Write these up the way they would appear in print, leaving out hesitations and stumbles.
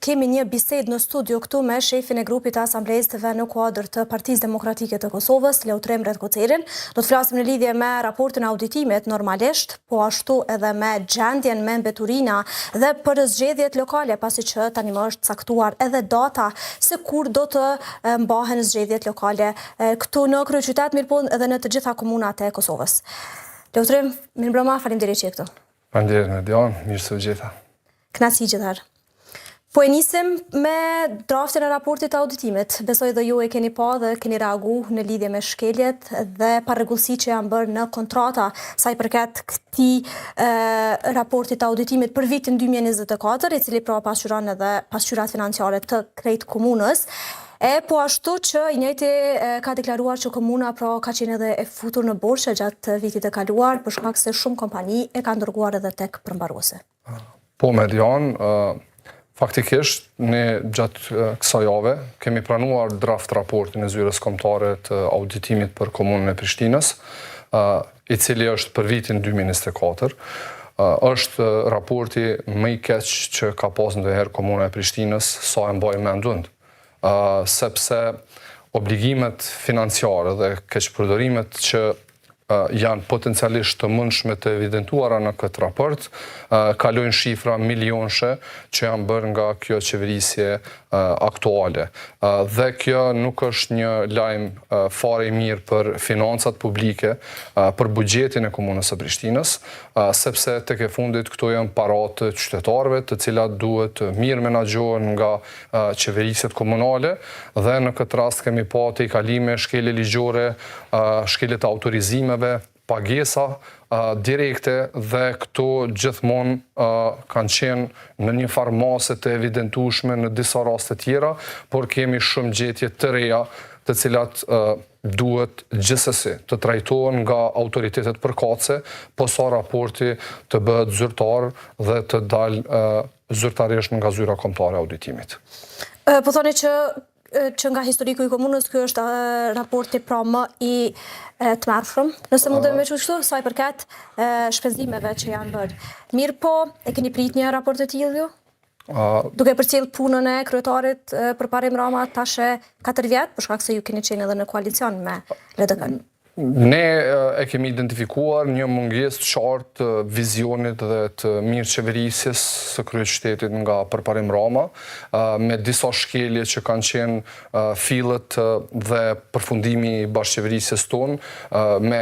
kemi një bisedë në studio këtu me shefin e grupit të Asamblejës të në kuadër të Partisë Demokratike të Kosovës, Leotrem Redkocerin. Do të flasim në lidhje me raportin e auditimet normalisht, po ashtu edhe me gjendjen me mbeturina dhe për zgjedhjet lokale, pasi që tani më është caktuar edhe data se kur do të mbahen zgjedhjet lokale këtu në kryeqytet, mirëpo edhe në të gjitha komunat e Kosovës. Leotrem, mirëmbrëma, faleminderit që je këtu. Faleminderit Median, mirë se u gjeta. Kënaqësi gjithëherë. Po e nisim me draftin e raportit të auditimit. Besoj dhe ju e keni pa dhe keni reagu në lidhje me shkeljet dhe parregullsi që janë bërë në kontrata sa i përket këtij raportit të auditimit për vitin 2024, i cili pra pasqyron edhe pasqyrat financiare të krejt komunës. Po ashtu që i njëjti ka deklaruar që komuna pra ka qenë edhe e futur në borxhe gjatë vitit të kaluar për shkak se shumë kompani e ka ndërguar edhe tek përmbaruese. Po Median, faktikisht ne gjatë kësaj jave kemi pranuar draft raportin e zyres kombëtare të auditimit për komunën e Prishtinës, i cili është për vitin 2024. Është raporti më i keq që ka pas ndonjëherë komuna e Prishtinës, sa e mbaj mend, sepse obligimet financiare dhe keqpërdorimet që janë potencialisht të mundshme të evidentuara në këtë raport, kalojnë shifra milionëshe që janë bërë nga kjo qeverisje aktuale. Dhe kjo nuk është një lajm fare i mirë për financat publike, për buxhetin e komunës së Prishtinës, sepse tek e fundit këto janë paratë të qytetarëve, të cilat duhet mirë menaxhohen nga qeverisjet komunale, dhe në këtë rast kemi pa te i kalime shkelje ligjore, shkelje të autorizimeve, pagesa direkte, dhe këto gjithmonë kanë qenë në një farmase të evidentueshme në disa raste tjera, por kemi shumë gjetje të reja të cilat duhet gjithsesi të trajtohen nga autoritetet përkatëse, posa raporti të bëhet zyrtar dhe të dalë zyrtarisht nga zyra kombëtare e auditimit. Po thoni që nga historiku i komunës, kjo është raporti pra më i tmerrshëm, nëse mund të më thuash kështu, sa i përket shpenzimeve që janë bërë. Mirë po, e keni prit një raport të tillë ju? Duke përcjell punën e kryetarit Përparim Rama tash 4 vjet, për shkak se ju keni qenë edhe në koalicion me LDK-n. Ne e kemi identifikuar një mungesë të qartë të vizionit dhe të mirë qeverisjes së kryeqytetit nga Përparim Rama, me disa shkelje që kanë qenë fillet dhe përfundimi i bashkëqeverisjes tonë, me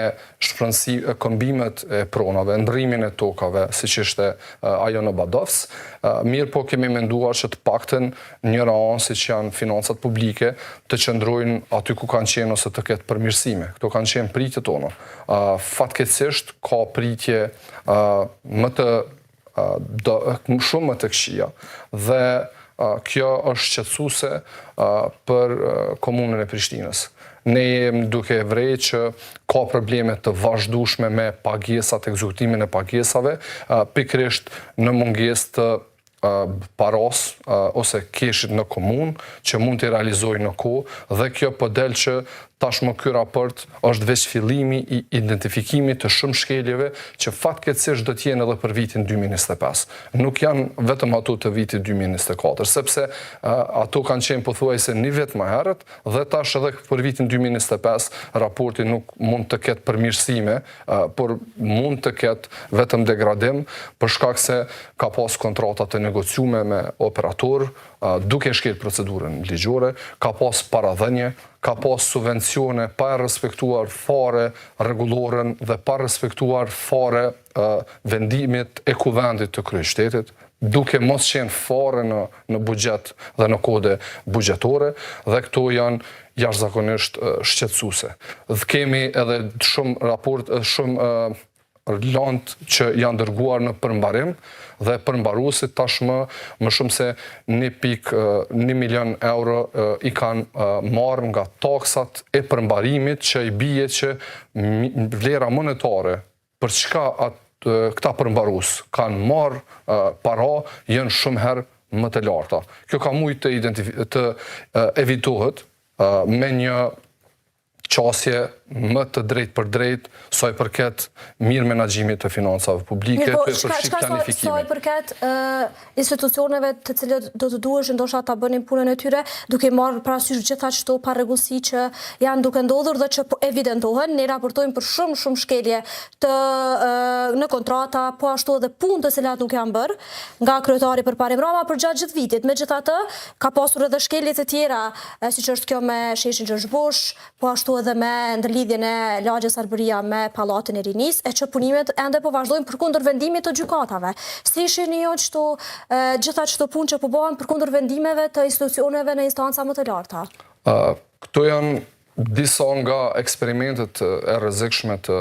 këmbimet e pronave, ndrrimin e tokave, siç ishte ajo në Badovs. Mirë po kemi menduar që të paktën një ranë siç janë financat publike të qëndrojnë aty ku kanë qenë ose të ketë përmirësime. Këto kanë qenë pritje tona. Fatkeqësisht ka pritje shumë më të këqija, dhe kjo është shqetësuese për komunën e Prishtinës. Ne jemi duke vrejë që ka probleme të vazhdueshme me pagesat, ekzekutimin e pagesave, pikërisht në mungesë të paros ose keshit në komunë që mund të realizojnë në kohë, dhe kjo po del që tashmë ky raport është veç fillimi i identifikimit të shumë shkeljeve që fatkeqësisht do të jenë edhe për vitin 2025. Nuk janë vetëm ato të vitit 2024, sepse ato kanë qenë pothuajse një vit më herët, dhe tash edhe për vitin 2025 raporti nuk mund të ketë përmirësime, por mund të ketë vetëm degradim, për shkak se ka pas kontrata të negociume me operator, duke shkel procedurën ligjore, ka pas paradhënie, ka pas subvencione pa respektuar fare rregulloren dhe pa respektuar fare vendimit e kuvendit të kryeqytetit, duke mos qenë fare në buxhet dhe në kode buxhetore, dhe këto janë jashtëzakonisht shqetësuese. Dhe kemi edhe shumë lëndë që janë dërguar në përmbarim, dhe përmbaruesit tashmë më shumë se 1,1 milion euro i kanë marrë nga taksat e përmbarimit, që i bie që vlera monetare për çka këta përmbarues kanë marrë para janë shumë herë më të larta. Kjo ka mujtë të evitohet me një qasje më të drejt për drejt sa i përket mirë menaxhimit të financave publike, të përfshirë planifikimin. Sa i përket institucioneve të cilët do të duhesh ndoshta ta bënin punën e tyre, duke marrë parasysh gjitha çto parregullsi që janë duke ndodhur dhe që evidentohen, ne raportojmë për shumë shkelje në kontrata, po ashtu edhe punë të cilat nuk janë bërë nga kryetari përparim Rama përgjatë gjithë vitit. Megjithatë, ka pasur edhe shkelje të tjera, siç është kjo me sheshin Gjergj Bush, po ashtu edhe me lidhjen e lagjes Arbëria me Pallatin e Rinisë, e që punimet ende po vazhdojnë përkundër vendimit të gjykatave. Si shihni jo gjitha çto punë që po bëhen përkundër vendimeve të institucioneve në instanca më të larta? Këto janë disa nga eksperimentet e rrezikshme të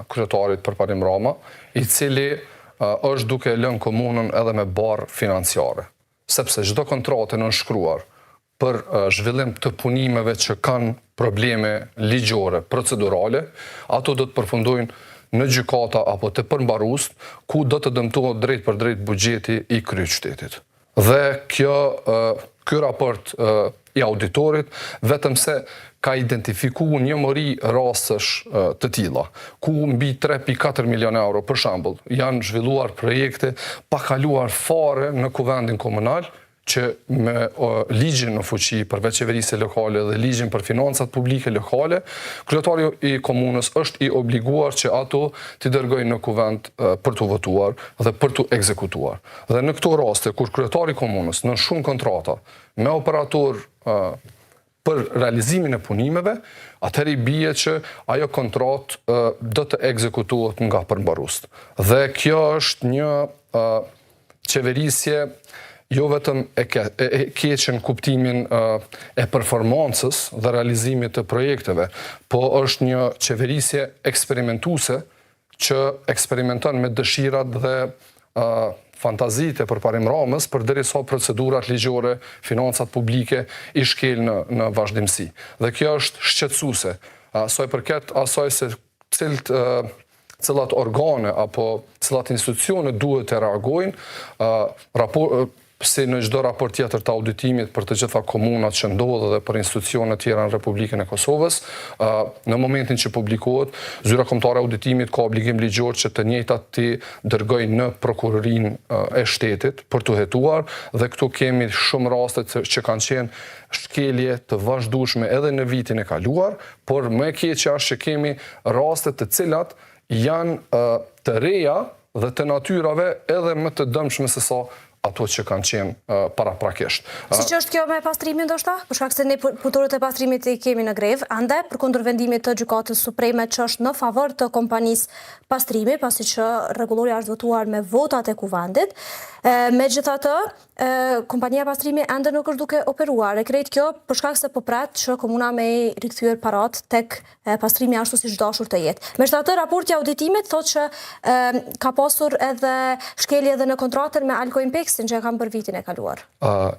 kryetarit përparim Rama, i cili është duke lënë komunën edhe me barë financiare. Sepse çdo kontratë e nënshkruar për zhvillim të punimeve që kanë probleme ligjore, procedurale, ato do të përfundojnë në gjykata apo të përmbarues, ku do të dëmtohet drejt për drejt buxheti i kryeqytetit. Dhe ky raport i auditorit vetëm se ka identifikuar një mori rastësh të tilla, ku mbi 3.4 milion euro, për shembull, janë zhvilluar projekte pa kaluar fare në kuvendin komunal, që me ligjin në fuqi përveç qeverisë lokale dhe ligjin për financat publike lokale, kryetari i komunës është i obliguar që ato t'i dërgojnë në kuvend për t'u votuar dhe për t'u ekzekutuar. Dhe në këto raste, kur kryetari i komunës në shumë kontrata me operator për realizimin e punimeve, atëherë i bie që ajo kontratë do të ekzekutohet nga përmbarues. Dhe kjo është një qeverisje jo vetëm e keqe në kuptimin e performancës dhe realizimit të projekteve, po është një qeverisje eksperimentuese që eksperimenton me dëshirat dhe fantazitë e përparim Ramës përderisa procedurat ligjore, financat publike i shkel në vazhdimsi. Dhe kjo është shqetësuese. Sa i përket asaj se cilat organe apo cilat institucione duhet të reagojnë, si në çdo raport tjetër të auditimit për të gjitha komunat që ndodhen dhe për institucione tjera në Republikën e Kosovës, në momentin që publikohet, zyra kombëtare e auditimit ka obligim ligjor që të njëjtat t'i dërgojnë në prokurorinë e shtetit për t'u hetuar, dhe këtu kemi shumë raste që kanë qenë shkelje të vazhdueshme edhe në vitin e kaluar, por më e keqja është që kemi raste të cilat janë të reja dhe të natyrave edhe më të dëmshme se sa ato që kanë qenë paraprakisht. Si që është kjo me pastrimin ndoshta? Për shkak se ne punëtorët e pastrimit i kemi në grevë, ande përkundër vendimit të Gjykatës Supreme që është në favor të kompanisë pastrimi, pasi që rregulloria është votuar me votat e kuvendit. Megjithatë, kompania pastrimi ende nuk është duke operuar. E krejt kjo për shkak se po pret që komuna me i rikthyer parat tek pastrimi ashtu siç dashur të jetë. Megjithatë, raporti i auditimit thotë që ka pasur edhe shkelje edhe në kontratën me Alcoimpex që e kam për vitin e kaluar.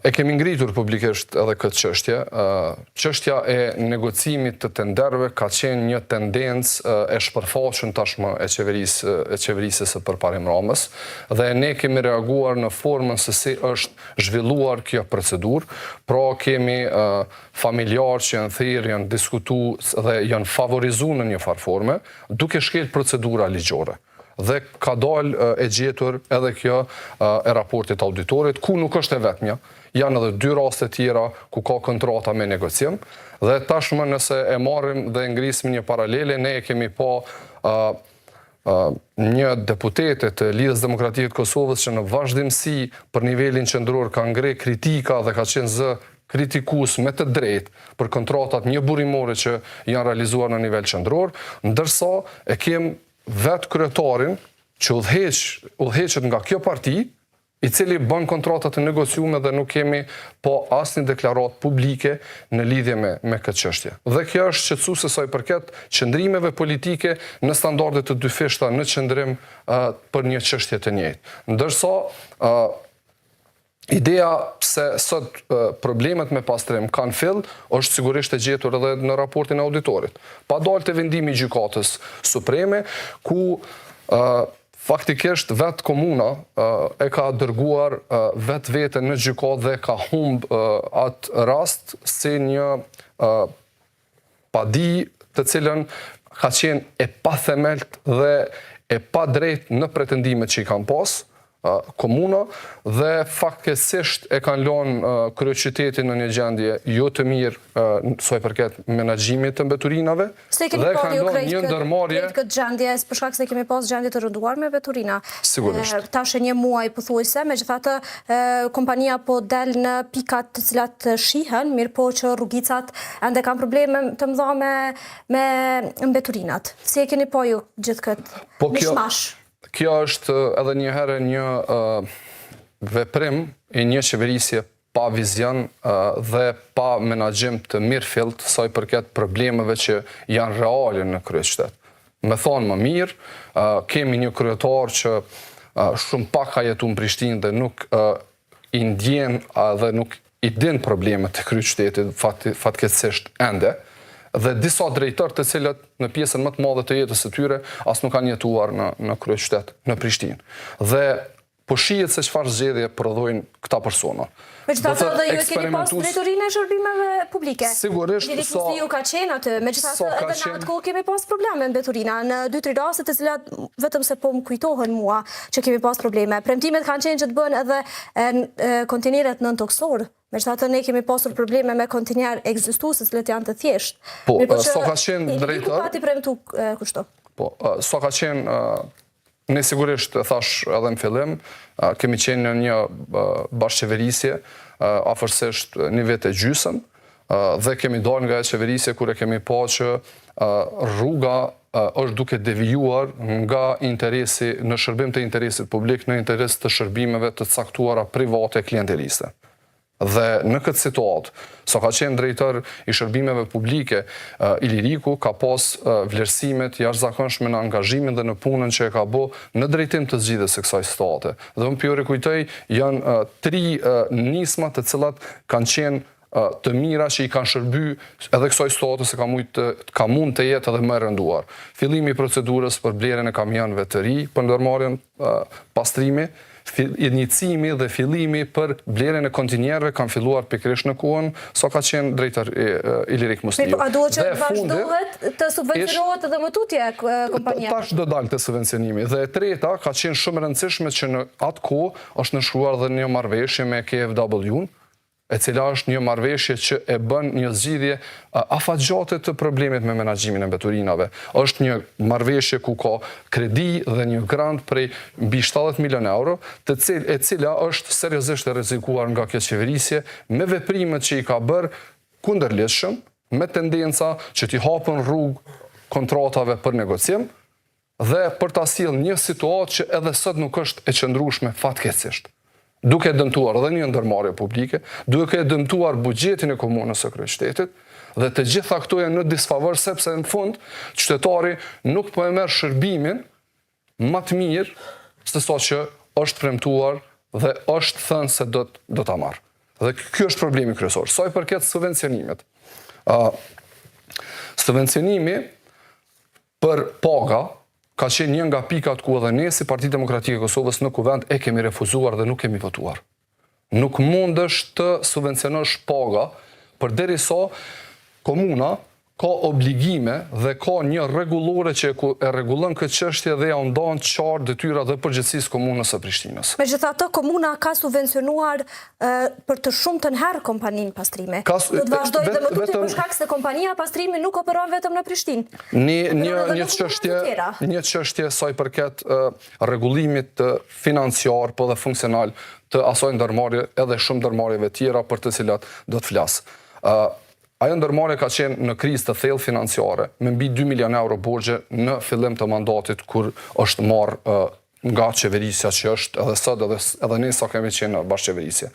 E kemi ngritur publikisht edhe këtë çështje. Çështja e negocimit të tenderëve ka qenë një tendencë e shpërfaqur tashmë e qeverisë së përparim Ramës, dhe ne kemi reaguar në formën se si është zhvilluar kjo procedurë. Pra kemi familjarë që janë thirrë, janë diskutuar dhe janë favorizuar në një farë forme, duke shkel procedura ligjore. Dhe ka dalë e gjetur edhe kjo e raportit auditorit, ku nuk është e vetmja. Janë edhe 2 raste tjera ku ka kontrata me negocim, dhe tashmë nëse e marrim dhe ngrisim një paralele, ne e kemi pa një deputete të Lidhjes Demokratike të Kosovës që në vazhdimsi për nivelin qendror ka ngre kritika dhe ka qenë zë kritikues me të drejtë për kontratat një burimore që janë realizuar në nivel qendror, ndërsa e kem vetë kryetarin që udhëheqet nga kjo parti, i cili bën kontratat të negociume dhe nuk kemi po asnjë deklaratë publike në lidhje me këtë çështje. Dhe kjo është shqetësuese sa i përket qëndrimeve politike në standarde të dyfishta në qëndrim për një çështje të njëjtë. Ndërsa ideja se sot problemet me pastrim kanë fill, është sigurisht e gjetur edhe në raportin e auditorit. Pa dalë te vendimi i Gjykatës Supreme, ku faktikisht vetë komuna e ka dërguar vetë vete në gjykatë dhe ka humbë atë rast si një padi të cilën ka qenë e pa themelt dhe e pa drejt në pretendimet që i kanë pas komuna dhe fatkesisht e kanë lënë kryeqytetin në një gjendje jo të mirë sa i përket menaxhimit të mbeturinave dhe kanë lënë një ndërmarrje këtë gjendje për shkak se kemi pas gjendje të rënduar me mbeturina. Sigurisht. Tash një muaj pothuajse, megjithatë kompania po del në pikat të cilat shihen, mirë po që rrugicat ende kanë probleme të mëdha me mbeturinat. Si e keni po ju gjithë këtë mishmash? Kjo është edhe një herë një veprim i një qeverisje pa vizion dhe pa menaxhim të mirëfillt sa i përket problemeve që janë reale në kryeqytet. Me thonë më mirë, kemi një kryetar që shumë pak ka jetu në Prishtinë dhe nuk i ndjen dhe nuk i din problemet të kryeqytetit fatkeqësisht ende. Dhe disa drejtër të cilët në pjesën më të madhe të jetës së tyre as nuk kanë jetuar në kryeqytet, në Prishtinë. Dhe po shihet se çfarë zgjedhje prodhojnë këta persona. Megjithatë edhe ju keni pas drejtorinë e shërbimeve publike. Sigurisht ju ka qenë aty, megjithatë edhe në atë kohë kemi pas probleme me mbeturina në 2-3 raste të cilat vetëm se po më kujtohen mua që kemi pas probleme. Premtimet kanë qenë që të bëhen edhe kontineret nëntokësor. Megjithatë ne kemi pasur probleme me kontinuar ekzistues që janë të thjeshtë. Po, sa ka qenë drejtor? Ku pati premtu kështu? Po, sa ka qenë ne sigurisht e thash edhe në fillim, kemi qenë në një bashkëqeverisje afërsisht një vit e gjysmë dhe kemi dalë nga e qeverisje kur e kemi pa që rruga është duke devijuar nga interesi në shërbim të interesit publik në interes të shërbimeve të caktuara private klienteliste. Dhe në këtë situatë, sa ka qenë drejtor i shërbimeve publike, Iliriku ka pas vlerësimet jashtëzakonshme në angazhimin dhe në punën që e ka bë në drejtim të zgjidhjes së kësaj situate. Dhe unë po rikujtoj, janë 3 nisma të cilat kanë qenë të mira që i kanë shërby edhe kësaj situate se ka mund të jetë edhe më e rënduar. Fillimi i procedurës për blerjen e kamionëve të ri për ndërmarrjen pastrimi, iniciimi dhe fillimi për blerjen e kontinjerëve kanë filluar pikërisht në kohën sa ka qenë drejtor Ilirik Musliu. A duhet që vazhdohet të subvencionohet edhe më tutje kompania? Tash do dalë të subvencionimi. Dhe e treta ka qenë shumë e rëndësishme që në atë kohë është nënshkruar dhe një marrëveshje me KfW-n, e cila është një marrëveshje që e bën një zgjidhje afatgjate të problemit me menaxhimin e mbeturinave. Është një marrëveshje ku ka kredi dhe një grant prej mbi 70 milion euro, e cila është seriozisht e rrezikuar nga kjo qeverisje me veprimet që i ka bërë kundërligjshëm, me tendenca që t'i hapën rrugë kontratave për negocim dhe për ta sjellë një situatë që edhe sot nuk është e qëndrueshme fatkeqësisht, duke dëmtuar edhe një ndërmarrje publike, duke dëmtuar buxhetin e komunës së kryeqytetit dhe të gjitha këto janë në disfavor sepse në fund qytetari nuk po e merr shërbimin më të mirë se sa që është premtuar dhe është thënë se do ta marr. Dhe ky është problemi kryesor. Sa i përket subvencionimit. Subvencionimi për paga ka qenë një nga pikat ku edhe ne si Partia Demokratike e Kosovës në kuvend e kemi refuzuar dhe nuk kemi votuar. Nuk mundesh të subvencionosh paga përderisa komuna ka obligime dhe ka një rregullore që e rregullon këtë çështje dhe ja ndan qartë detyrat dhe përgjegjësisë komunës së Prishtinës. Megjithatë, komuna ka subvencionuar për të shumtën herë kompaninë pastrimi. Do të vazhdojë dhe më tutje për shkak se kompania pastrimi nuk operon vetëm në Prishtinë. Një çështje sa i përket rregullimit financiar po dhe funksional të asaj ndërmarrje edhe shumë ndërmarrjeve tjera për të cilat do të flas. Ajo ndërmarrje ka qenë në krizë të thellë financiare, me mbi 2 milion euro borxhe në fillim të mandatit kur është marrë nga qeverisja që është edhe sot edhe ne sa kemi qenë në bashkëqeverisje.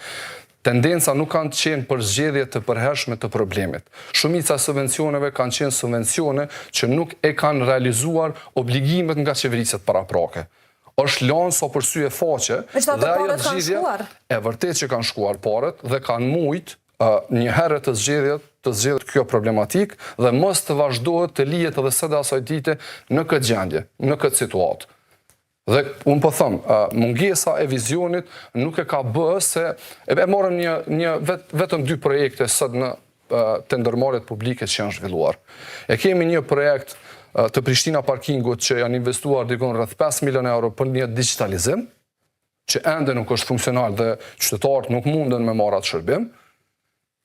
Tendenca nuk kanë qenë për zgjedhje të përhershme të problemit. Shumica subvencioneve kanë qenë subvencione që nuk e kanë realizuar obligimet nga qeverisjet paraprake. Është lanë sa për sy e faqe dhe ajo zgjidhje e vërtet që kanë shkuar parët dhe kanë mujt një herë të zgjedhjet kjo problematik dhe mos të vazhdohet të lihet edhe së asaj dite në këtë gjendje, në këtë situatë. Dhe unë po them, mungesa e vizionit nuk e ka bë se e morëm vetëm 2 projekte sot në të ndërmarrjet publike që janë zhvilluar. E kemi një projekt të Prishtina Parkingut që janë investuar dikon rreth 5 milion euro për një digitalizim, që ende nuk është funksional dhe qytetarët nuk munden me marrë atë shërbim,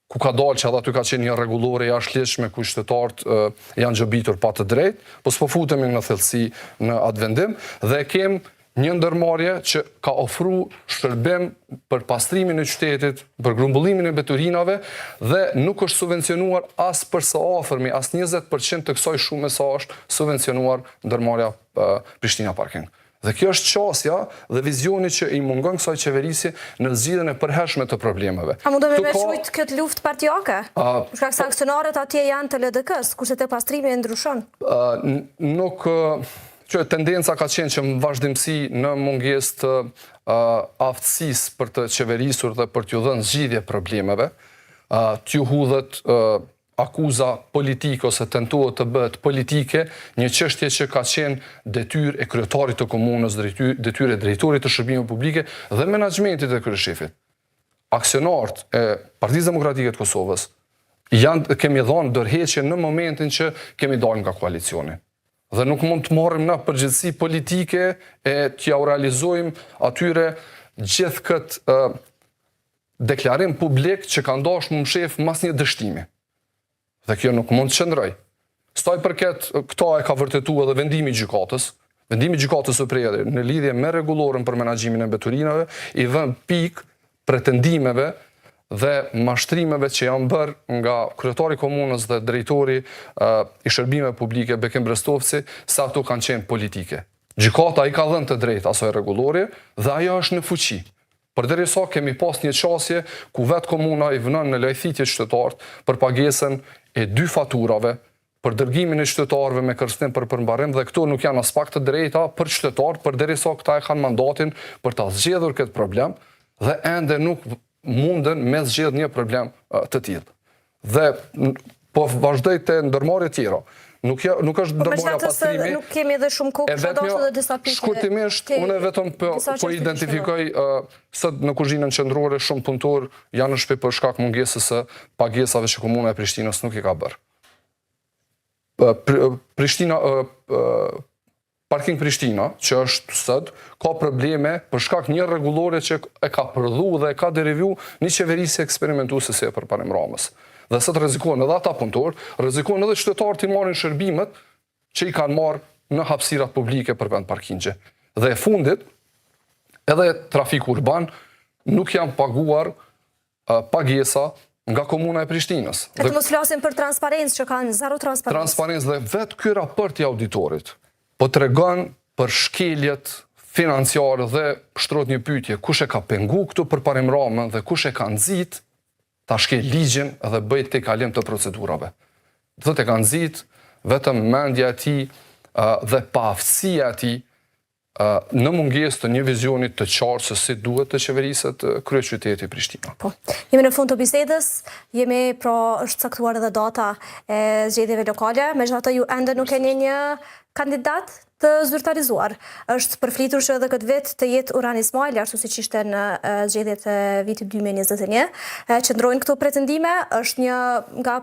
ku ka dalë që aty ka qenë një rregullore jashtëligjshme ku qytetarët janë xhobitur pa të drejtë, po s'po futemi në thellësi në atë vendim dhe kem një ndërmarrje që ka ofru shërbim për pastrimin e qytetit, për grumbullimin e mbeturinave dhe nuk është subvencionuar as për së afërmi, as 20% të kësaj shume sa është subvencionuar ndërmarrja Prishtina Parking. Dhe kjo është qasja dhe vizioni që i mungon kësaj qeverisi në zgjidhjen e përhershme të problemeve. A mundemi me shujt këtë luftë partijake? Për shkak se aksionarët atje janë të LDK-s, kurse te pastrimi e ndryshon. Nuk që tendenca ka qenë që më vazhdimsi në mungesë të aftësisë për të qeverisur dhe për t'ju dhënë zgjidhje problemeve, t'ju hudhet akuza politike ose tentohet të bëhet politike, një çështje që ka qenë detyrë e kryetarit të komunës, detyrë e drejtorit të shërbimeve publike dhe menaxhmentit e kryeshefit. Aksionarët e Partisë Demokratike të Kosovës kemi dhënë dorëheqje në momentin që kemi dalë nga koalicioni. Dhe nuk mund të marrim na përgjegjësi politike e t'ja realizojmë atyre gjithë këtë deklarim publik që ka ndashur më shef mas një dështimi. Dhe kjo nuk mund të qëndroj. Sa i përket këta e ka vërtetuar edhe vendimi i gjykatës. Vendimi i gjykatës së Prerë në lidhje me rregullorën për menaxhimin e mbeturinave i vën pikë pretendimeve dhe mashtrimeve që janë bërë nga kryetari i komunës dhe drejtori i shërbimeve publike Bekim Brestovci, se ato kanë qenë politike. Gjykata i ka dhënë të drejtë asaj rregullore dhe ajo është në fuqi. Përderisa kemi pas një qasje ku vetë komuna i vënon në lajthitje qytetarët për pagesën e 2 faturave për dërgimin e qytetarëve me kërcënim për përmbarim dhe këto nuk janë as pak të drejta për qytetarët, përderisa këta e kanë mandatin për ta zgjedhur këtë problem dhe ende nuk munden me zgjedh një problem të tillë. Dhe po vazhdoj të ndërmarrje tjera. Nuk është ndërmarrja pastrimi. Nuk kemi edhe shumë kohë, kisha dashur edhe disa pikë. Shkurtimisht, unë vetëm po identifikoj sot në kuzhinën qendrore shumë punëtor janë në shtëpi për shkak mungesës së pagesave që komuna e Prishtinës nuk i ka bërë. Parking Prishtina, që është sot, ka probleme për shkak një rregullore që e ka përdhu dhe e ka derivu një qeverisje eksperimentuese si e përparim Ramës. Dhe sot rrezikohen edhe ata punëtor, rrezikohen edhe qytetarët i marrin shërbimet që i kanë marrë në hapësirat publike për vend parkingje. Dhe e fundit, edhe trafiku urban nuk janë paguar pagesa nga komuna e Prishtinës. E të mos flasim për transparencë që kanë zero transparencë. Transparencë dhe vetë ky raport i auditorit po tregon për shkeljet financiare dhe shtrohet një pyetje, kush e ka pengu këtu përparim Ramën dhe kush e ka nxit ta shkel ligjin dhe bëjt të kalim të procedurave. Dhe të kanë nxit vetëm mendja e tij dhe paaftësia e tij në mungesë të një vizionit të qartë se si duhet të qeveriset kryeqyteti Prishtina. Po. Jemi në fund të bisedës, është caktuar edhe data e zgjedhjeve lokale, megjithatë ju ende nuk keni një kandidat të zyrtarizuar. Është përflitur që edhe këtë vit të jetë Uran Ismaili, ashtu siç ishte në zgjedhjet e vitit 2021. Qëndrojnë këto pretendime, është një nga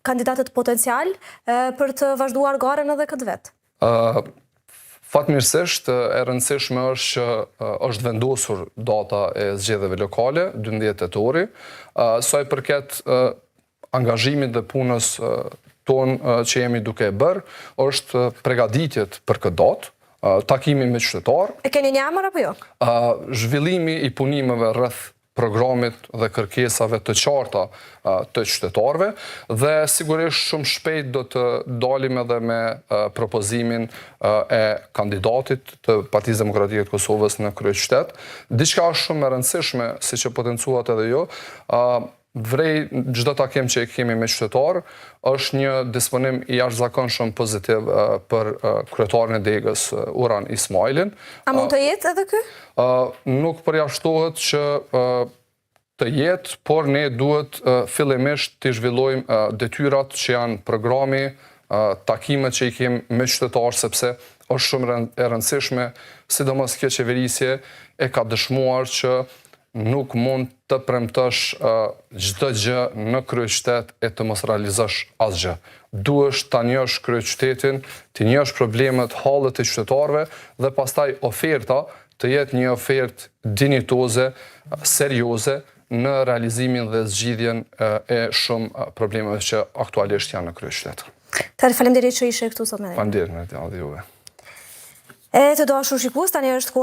kandidatët potencial për të vazhduar garën edhe këtë vit. Fatmirësisht, e rëndësishme është që është vendosur data e zgjedhjeve lokale, 12 tetori, sa i përket angazhimit dhe punës tonë që jemi duke e bërë, është pregaditjet për këtë datë, takimi me qytetarë. E keni një emër apo jo? Zhvillimi i punimeve rreth programit dhe kërkesave të qarta të qytetarëve dhe sigurisht shumë shpejt do të dalim edhe me propozimin e kandidatit të Partisë Demokratike të Kosovës në kryeqytet. Diçka shumë e rëndësishme, siç e potencuat edhe jo, vrej çdo takim që kemi me qytetarë, është një disponim i jashtëzakonshëm pozitiv për kryetarin e Degës Uran Ismailin. A mund të jetë edhe ky? Nuk përjashtohet që të jetë, por ne duhet fillimisht të zhvillojmë detyrat që janë programi, takimet që i kemi me qytetarë, sepse është shumë e rëndësishme, sidomos kjo qeverisje e ka dëshmuar që nuk mund të premtosh çdo gjë në kryeqytet e të mos realizosh asgjë. Duhesh ta njohësh kryeqytetin, të njohësh problemet, hallet e qytetarëve dhe pastaj oferta të jetë një ofertë dinjitoze, serioze në realizimin dhe zgjidhjen e shumë problemeve që aktualisht janë në kryeqytet. Faleminderit që ishe këtu sot me ne. Faleminderit me juve. E të dashur shikues, tani është koha